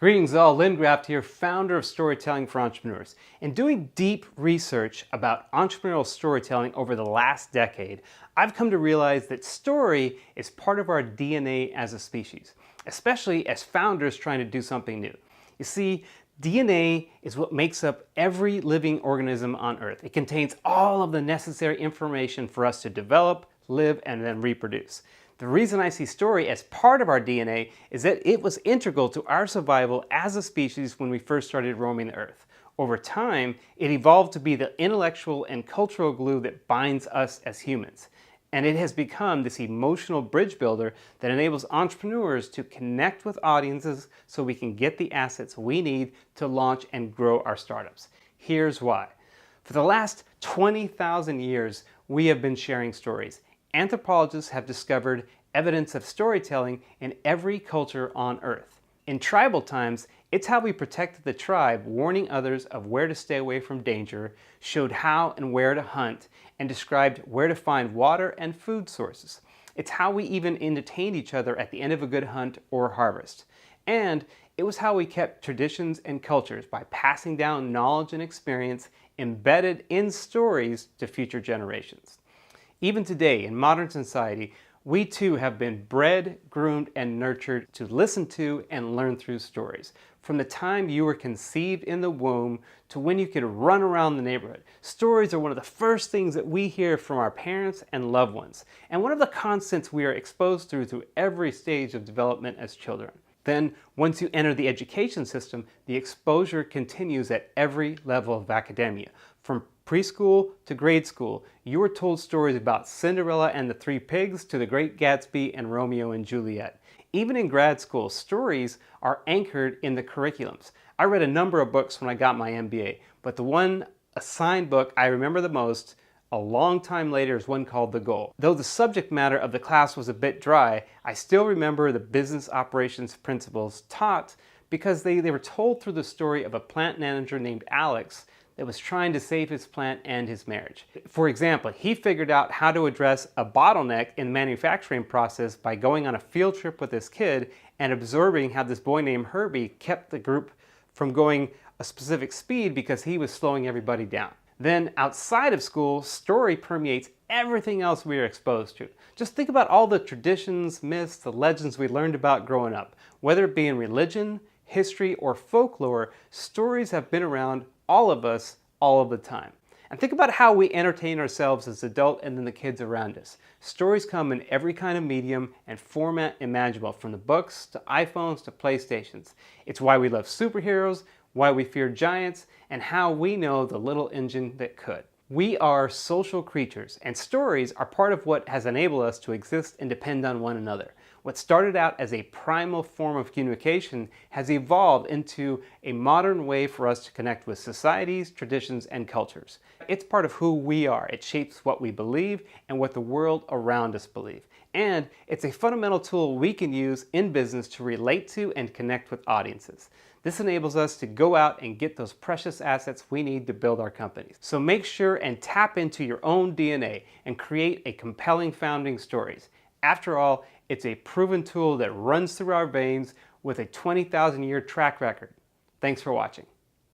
Greetings all, Lynn Graft here, founder of Storytelling for Entrepreneurs. In doing deep research about entrepreneurial storytelling over the last decade, I've come to realize that story is part of our DNA as a species, especially as founders trying to do something new. You see, DNA is what makes up every living organism on Earth. It contains all of the necessary information for us to develop, live, and then reproduce. The reason I see story as part of our DNA is that it was integral to our survival as a species when we first started roaming the Earth. Over time, it evolved to be the intellectual and cultural glue that binds us as humans. And it has become this emotional bridge builder that enables entrepreneurs to connect with audiences so we can get the assets we need to launch and grow our startups. Here's why. For the last 20,000 years, we have been sharing stories. Anthropologists have discovered evidence of storytelling in every culture on Earth. In tribal times, it's how we protected the tribe, warning others of where to stay away from danger, showed how and where to hunt, and described where to find water and food sources. It's how we even entertained each other at the end of a good hunt or harvest. And it was how we kept traditions and cultures by passing down knowledge and experience embedded in stories to future generations. Even today, in modern society, we too have been bred, groomed, and nurtured to listen to and learn through stories. From the time you were conceived in the womb to when you could run around the neighborhood, stories are one of the first things that we hear from our parents and loved ones, and one of the constants we are exposed through every stage of development as children. Then, once you enter the education system, the exposure continues at every level of academia. From preschool to grade school, you are told stories about Cinderella and the Three Pigs to The Great Gatsby and Romeo and Juliet. Even in grad school, stories are anchored in the curriculums. I read a number of books when I got my MBA, but the one assigned book I remember the most a long time later is one called The Goal. Though the subject matter of the class was a bit dry, I still remember the business operations principles taught because they were told through the story of a plant manager named Alex that was trying to save his plant and his marriage. For example, he figured out how to address a bottleneck in the manufacturing process by going on a field trip with his kid and observing how this boy named Herbie kept the group from going a specific speed because he was slowing everybody down. Then outside of school, story permeates everything else we are exposed to. Just think about all the traditions, myths, the legends we learned about growing up. Whether it be in religion, history, or folklore, stories have been around all of us, all of the time. And think about how we entertain ourselves as adults and then the kids around us. Stories come in every kind of medium and format imaginable, from the books to iPhones to PlayStations. It's why we love superheroes, why we fear giants, and how we know the little engine that could. We are social creatures, and stories are part of what has enabled us to exist and depend on one another. What started out as a primal form of communication has evolved into a modern way for us to connect with societies, traditions, and cultures. It's part of who we are. It shapes what we believe and what the world around us believes. And it's a fundamental tool we can use in business to relate to and connect with audiences. This enables us to go out and get those precious assets we need to build our companies. So make sure and tap into your own DNA and create a compelling founding stories. After all, it's a proven tool that runs through our veins with a 20,000-year track record. Thanks for watching.